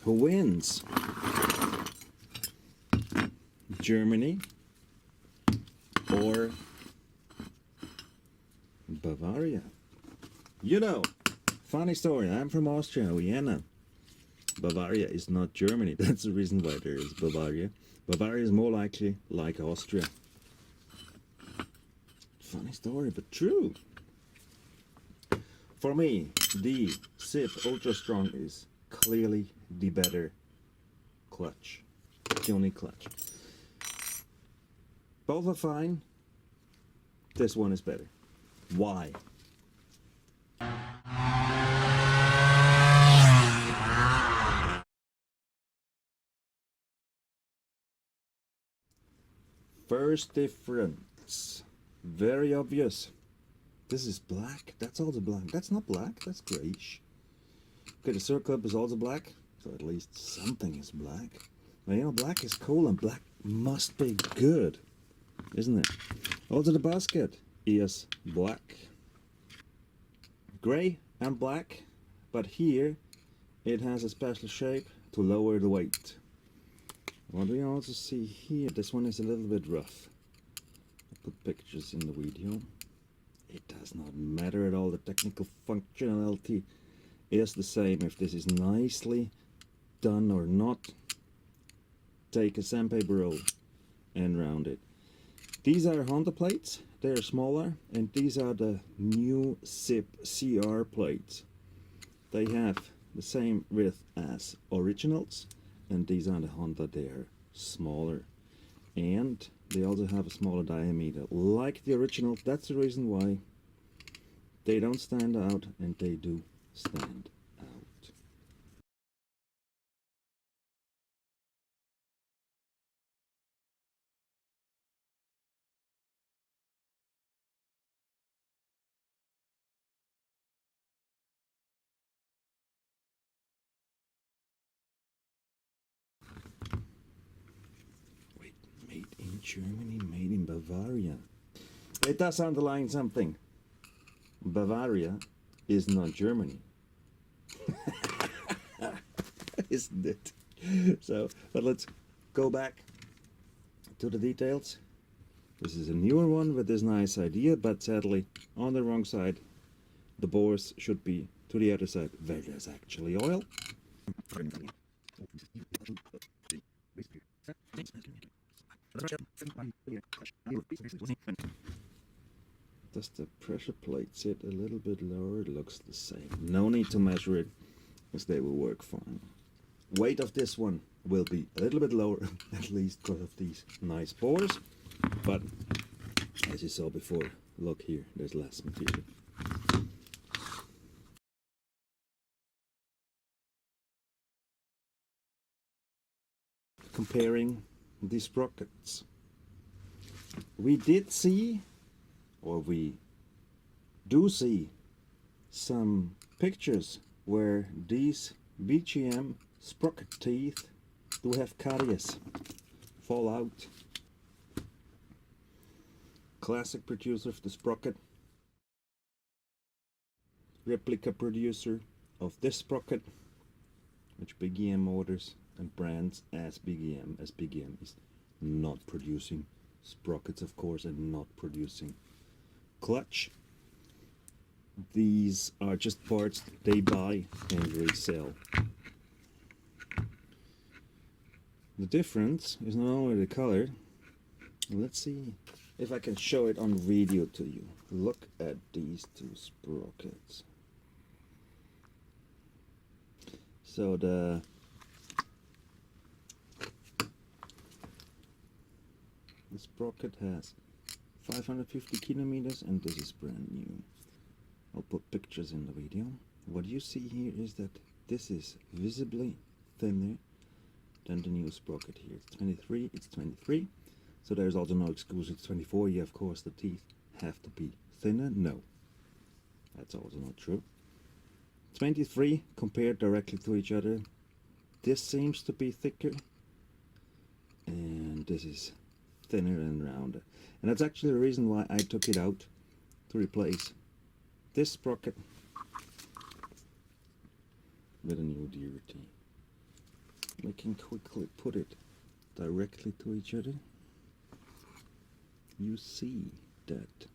Who wins? Germany or Bavaria? You know, funny story, I'm from Austria, Vienna. Bavaria is not Germany. That's the reason why there is Bavaria. Bavaria is more likely like Austria. Funny story, but true. For me, the SIP ULTRAstrong is clearly the better clutch. The only clutch. Both are fine. This one is better. Why? First difference, very obvious. This is black, that's also black. That's not black, that's grayish. Okay, the circle is also black, so at least something is black. Now, you know, black is cool and black must be good, isn't it? Also the basket is black. Gray and black, but here it has a special shape to lower the weight. What we also see here, this one is a little bit rough. I put pictures in the video. It does not matter at all, the technical functionality is the same if this is nicely done or not. Take a sandpaper roll and round it. These are Honda plates, they are smaller, and these are the new SIP CR plates. They have the same width as originals, and these are the Honda, they are smaller. And they also have a smaller diameter, like the original. That's the reason why they don't stand out, and they do stand out. Wait, made in Germany, made in Bavaria. It does underline something. Bavaria is not Germany. Isn't it? So, but let's go back to the details. This is a newer one with this nice idea, but sadly on the wrong side. The bores should be to the other side where there's actually oil. Does the pressure plate sit a little bit lower? It looks the same. No need to measure it, as they will work fine. Weight of this one will be a little bit lower, at least because of these nice bores. But as you saw before, look here, there's less material. Comparing these sprockets. We did see, or we do see, some pictures where these BGM sprocket teeth do have caries, fall out. Classic producer of the sprocket, replica producer of this sprocket, which BGM orders and brands as BGM is not producing sprockets, of course, and not producing clutch. These are just parts they buy and resell. The difference is not only the color. Let's see if I can show it on video to you. Look at these two sprockets. So the sprocket has 550 kilometers, and this is brand new. I'll put pictures in the video. What you see here is that this is visibly thinner than the new sprocket here. It's 23, it's 23. So there's also no excuse, it's 24. Yeah, of course the teeth have to be thinner. No, that's also not true. 23 compared directly to each other. This seems to be thicker, and this is thinner and rounder. And that's actually the reason why I took it out to replace this sprocket with a new deer teeth. we can quickly put it directly to each other. You see that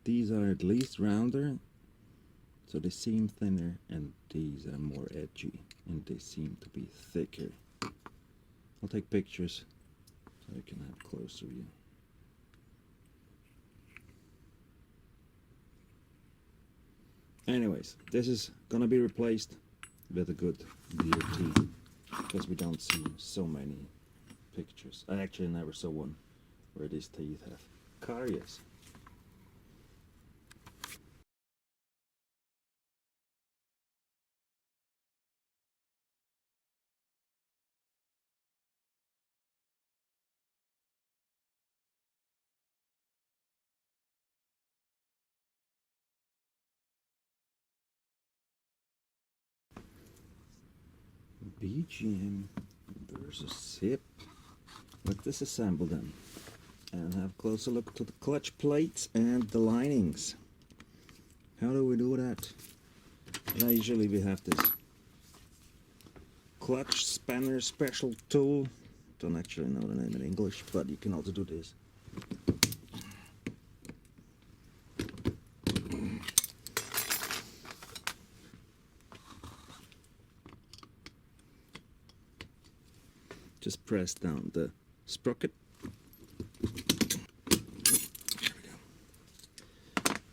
these are at least rounder, so they seem thinner, and these are more edgy and they seem to be thicker. I'll take pictures so you can have a closer view. Anyways, this is gonna be replaced with a good DOT because we don't see so many pictures. I actually never saw one where these teeth have caries. BGM versus SIP. Let's disassemble them and have a closer look to the clutch plates and the linings. How do we do that? Now usually we have this clutch spanner special tool. Don't actually know the name in English, but you can also do this. Just press down the sprocket. There we go.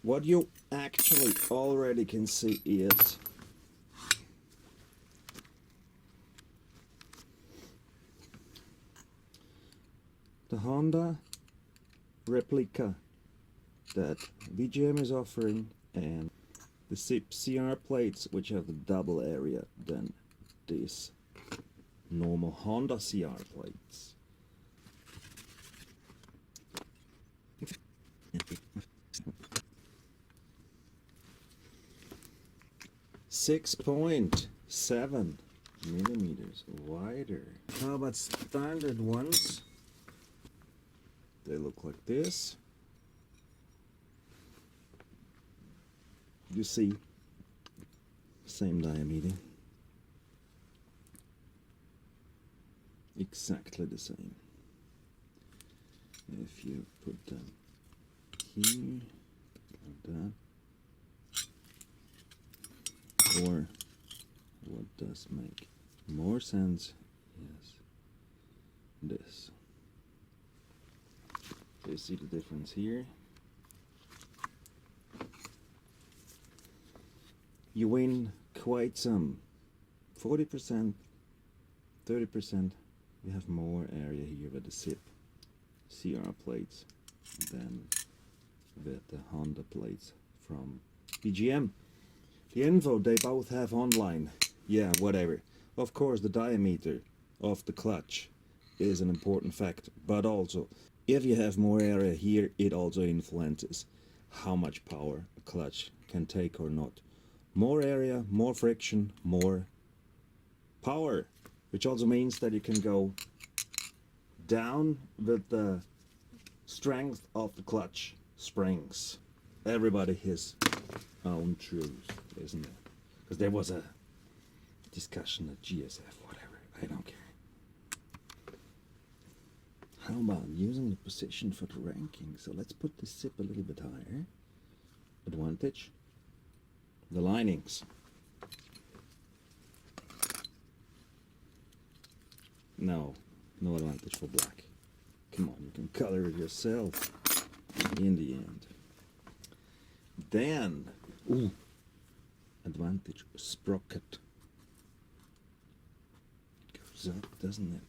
What you actually already can see is the Honda replica that BGM is offering, and the SIP CR plates, which have the double area than this normal Honda CR plates. .7 millimeters wider. How about standard ones? They look like this. You see, same diameter. Exactly the same. If you put them here, like that, or what does make more sense is this. Do you see the difference here? You win quite some, 40%, 30%. You have more area here with the SIP CR plates than with the Honda plates from BGM. The info they both have online, yeah, whatever. Of course, the diameter of the clutch is an important factor, but also if you have more area here, it also influences how much power a clutch can take or not. More area, more friction, more power, which also means that you can go down with the strength of the clutch springs. Everybody has own truth, isn't it? Because there was a discussion at GSF, whatever, I don't care. How about using the position for the ranking? So let's put the SIP a little bit higher. Advantage, the linings. No advantage for black. Come on, you can color it yourself in the end. Then, ooh, advantage, Sprocket. Goes up, doesn't it?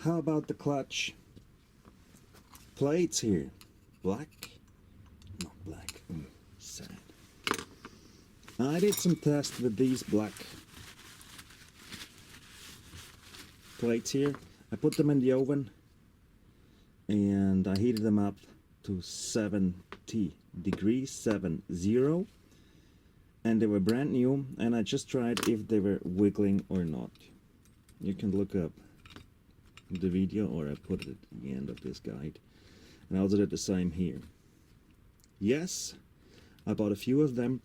How about the clutch plates here? Black? Not black. Sad. I did some tests with these black plates here. I put them in the oven and I heated them up to 70 degrees, 70, and they were brand new, and I just tried if they were wiggling or not. You can look up the video, or I put it at the end of this guide, and I also did the same here. Yes, I bought a few of them.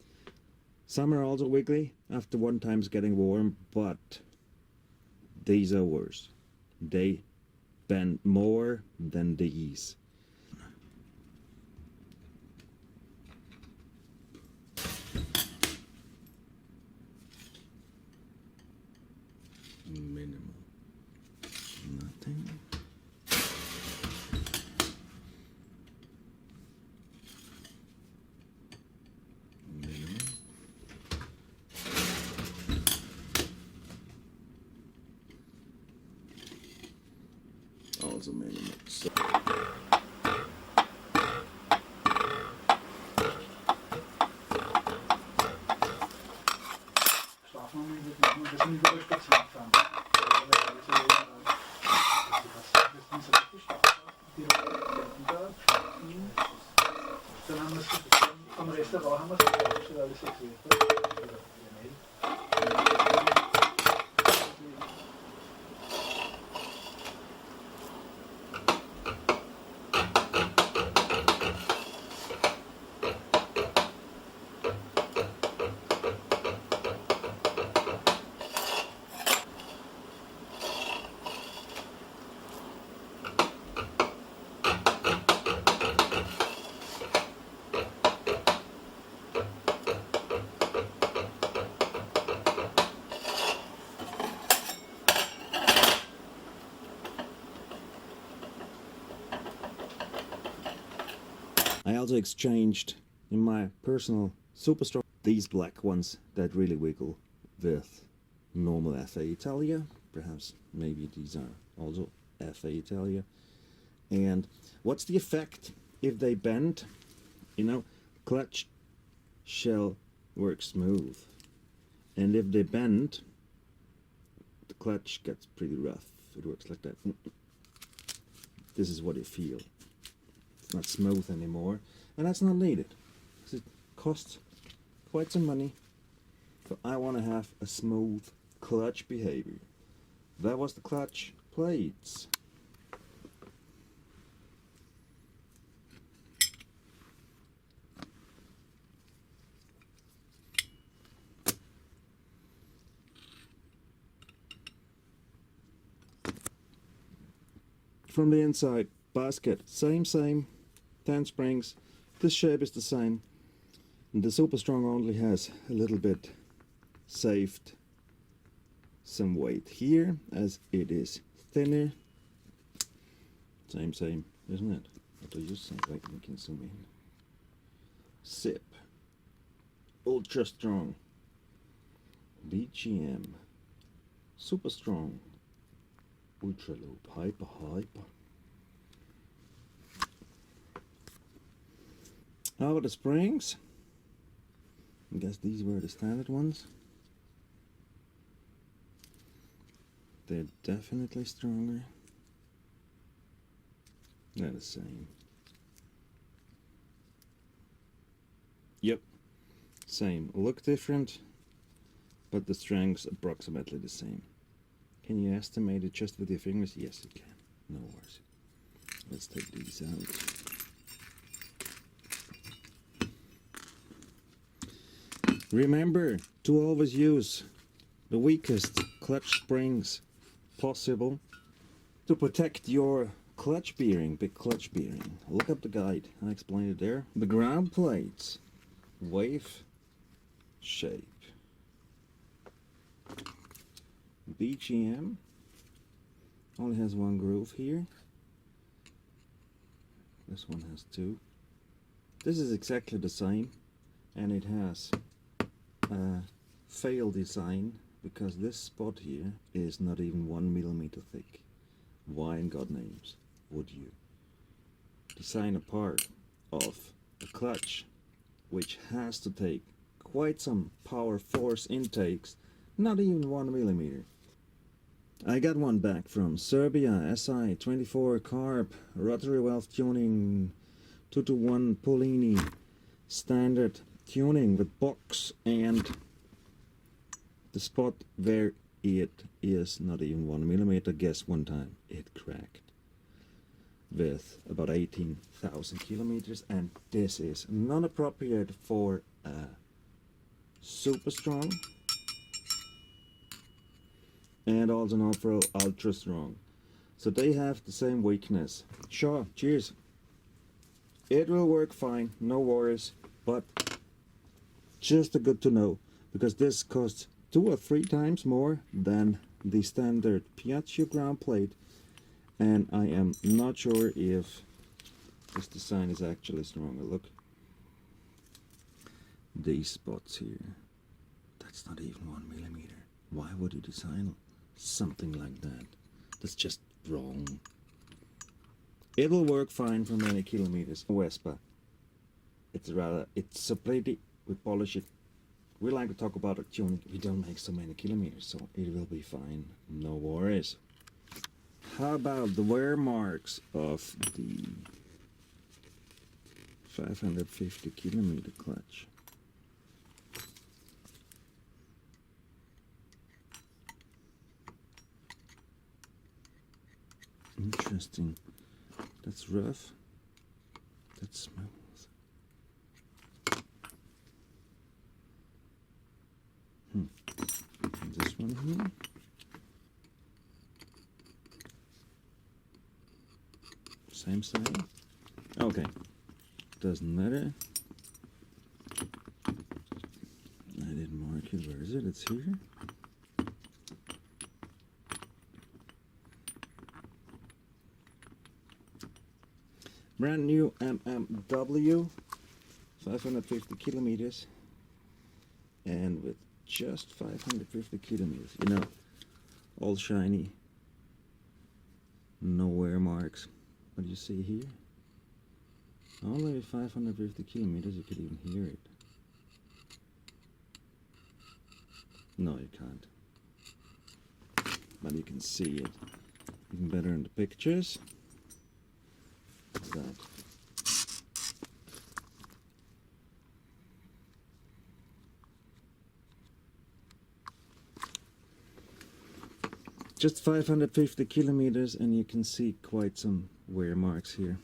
Some are also wiggly after one time's getting warm, but These are worse. They bend more than these. Minimal. Nothing. Minimal. Also minimal. So I also exchanged in my personal SUPERstrong these black ones that really wiggle with normal FA Italia. Perhaps maybe these are also FA Italia. And what's the effect if they bend? You know, clutch shell works smooth, and if they bend, the clutch gets pretty rough. It works like that. This is what you feel. It's not smooth anymore, and that's not needed because it costs quite some money. So I want to have a smooth clutch behavior. That was the clutch plates. From the inside, basket, same, 10 springs. This shape is the same. And the SUPERstrong only has a little bit saved some weight here, as it is thinner. Same, isn't it? What do you think? Like we can zoom in. Zip. ULTRAstrong. BGM. SUPERstrong. Ultralube. Hyper. How about the springs? I guess these were the standard ones. They're definitely stronger. They're the same. Yep, same. Look different, but the strength's approximately the same. Can you estimate it just with your fingers? Yes, you can. No worries. Let's take these out. Remember to always use the weakest clutch springs possible to protect your clutch bearing, big clutch bearing. Look up the guide, I explained it there. The ground plates, wave shape. BGM only has one groove here. This one has two. This is exactly the same, and it has a fail design because this spot here is not even 1 millimeter thick. Why in God names would you design a part of a clutch which has to take quite some power force intakes, not even 1 millimeter? I got one back from Serbia, SI 24 carb, rotary valve tuning, 2-to-1 Polini, standard tuning with box, and the spot where it is not even 1 millimeter, guess one time it cracked with about 18,000 kilometers, and this is not appropriate for a SUPERstrong. and also not for ULTRAstrong. So they have the same weakness. Sure, cheers. It will work fine, no worries, but just a good to know, because this costs 2 or 3 times more than the standard Piaggio ground plate, and I am not sure if this design is actually stronger. Look, these spots here, that's not even 1 millimeter. Why would you design something like that? That's just wrong. It will work fine for many kilometers. Vespa, it's so pretty, we polish it. We like to talk about our tuning. We don't make so many kilometers, so it will be fine, no worries. How about the wear marks of the 550 kilometer clutch? Interesting. That's rough. That's smooth. This one here. Same side. Okay. Doesn't matter. I didn't mark it. Where is it? It's here. Brand new MMW, 550 kilometers, and with just 550 kilometers, you know, all shiny, no wear marks. What do you see here? Only 550 kilometers, you could even hear it. No, you can't, but you can see it even better in the pictures. What's that? Just 550 kilometers, and you can see quite some wear marks here.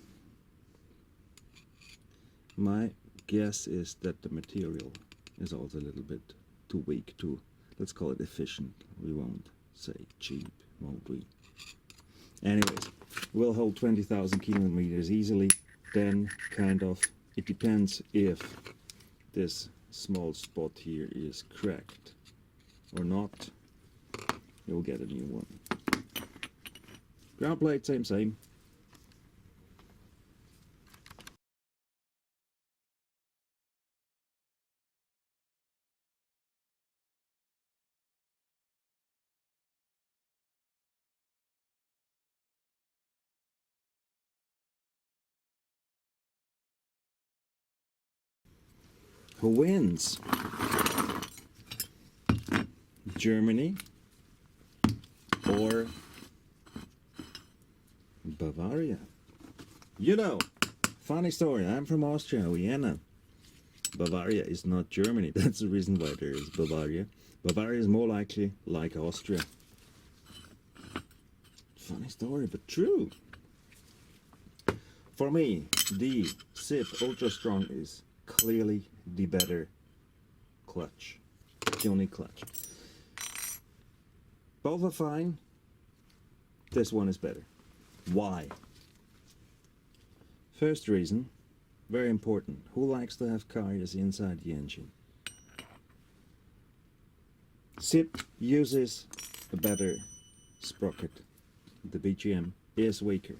My guess is that the material is also a little bit too weak to, let's call it efficient. We won't say cheap, won't we? Anyways, we'll hold 20,000 kilometers easily. Then kind of, it depends if this small spot here is cracked or not. You'll get a new one. Ground plate, same. Who wins? Germany or Bavaria? You know, funny story, I'm from Austria, Vienna. Bavaria is not Germany. That's the reason why there is Bavaria. Bavaria is more likely like Austria. Funny story, but true. For me, the SIP ULTRAstrong is clearly the better clutch, tuning clutch. Both are fine. This one is better. Why? First reason, very important. Who likes to have carriers inside the engine? SIP uses a better sprocket. The BGM is weaker.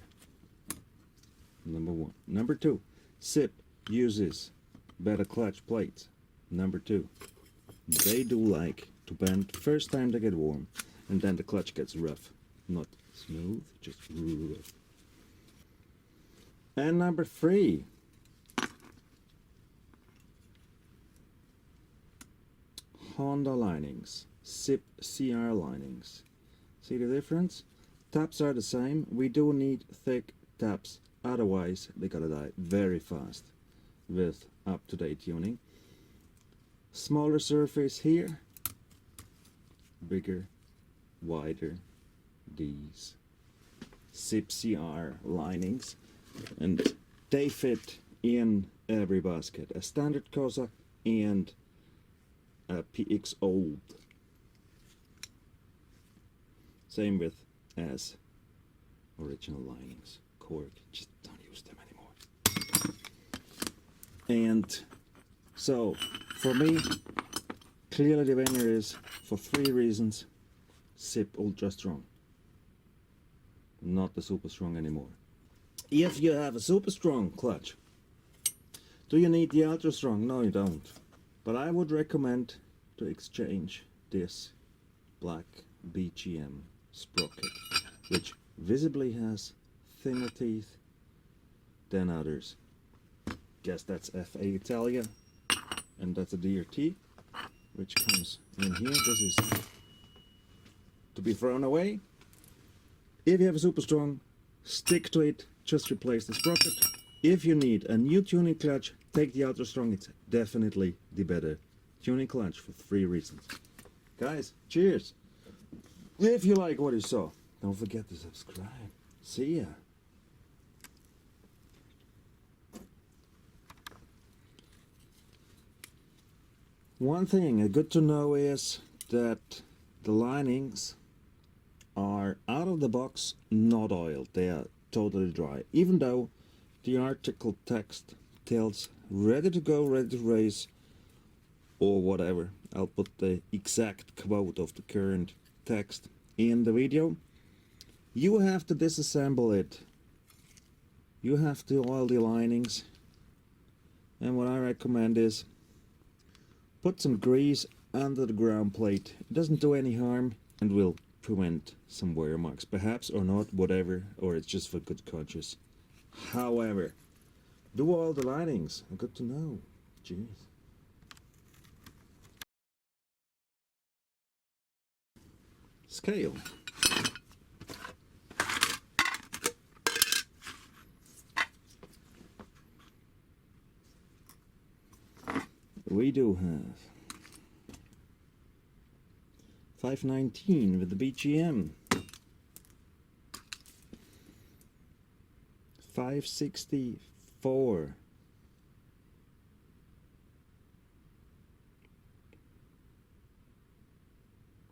Number one. Number two, SIP uses better clutch plates. Number two, they do like to bend first time they get warm, and then the clutch gets rough, not smooth, just rough. And number three, Honda linings, SIP CR linings. See the difference? Taps are the same. We do need thick taps, otherwise they gotta die very fast with up-to-date tuning. Smaller surface here, bigger, wider, these SIP CR linings, and they fit in every basket, a standard Cosa and a PX Old. Same width as original linings. Cork, just don't use them anymore. And so, for me, clearly the winner is, for 3 reasons, SIP ULTRAstrong. Not the SUPERstrong anymore. If you have a SUPERstrong clutch, do you need the ULTRAstrong? No, you don't. But I would recommend to exchange this black BGM Sprocket, which visibly has thinner teeth than others. Guess that's FA Italia, and that's a DRT, which comes in here. This is to be thrown away. If you have a SUPERstrong, stick to it, just replace the sprocket. If you need a new tuning clutch, take the ULTRAstrong. It's definitely the better tuning clutch for 3 reasons. Guys, cheers! If you like what you saw, don't forget to subscribe. See ya! One thing good to know is that the linings are out of the box not oiled. They are totally dry, even though the article text tells ready to go, ready to race, or whatever. I'll put the exact quote of the current text in the video. You have to disassemble it. You have to oil the linings, and what I recommend is put some grease under the ground plate. It doesn't do any harm and will prevent some wear marks, perhaps, or not, whatever, or it's just for good conscience. However, do all the linings. Good to know. Jeez. Scale. We do have 519 with the BGM, 564,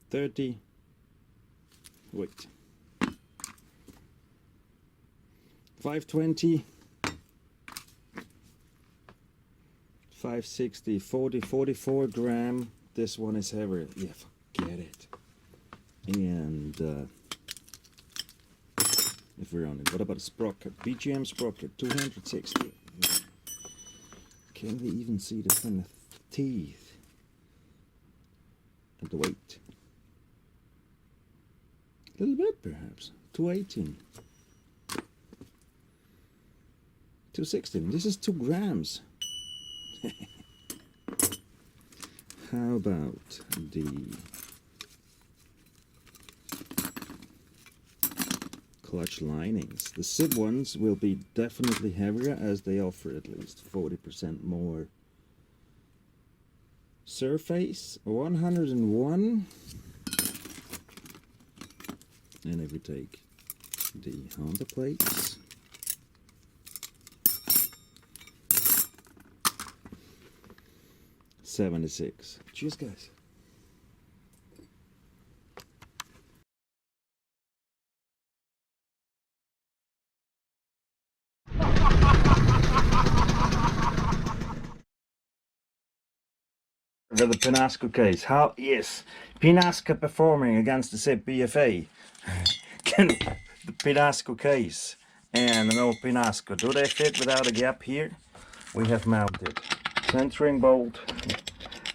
30, wait, 520, 560, 40, 44 gram. This one is heavier. Yeah, forget it. And if we're on it, what about a sprocket? BGM sprocket, 260. Can we even see the thin teeth and the weight? A little bit, perhaps. 218. 216. This is 2 grams. How about the clutch linings? The SIP ones will be definitely heavier, as they offer at least 40% more surface. 101. And if we take the Honda plates, $76. Cheers, guys. The Pinasco case. How is Pinasco performing against the SIP BFA? Can the Pinasco case and an old Pinasco, do they fit without a gap here? We have mounted centering bolt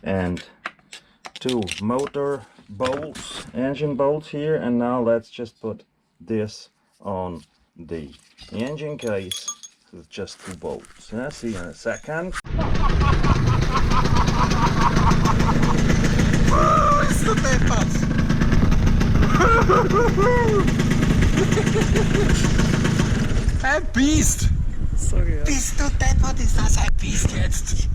and 2 motor bolts, engine bolts here, and now let's just put this on the engine case with just 2 bolts. See you in a second. Ein Biest! Sorry. Bist du deppert, ist das ein Biest jetzt?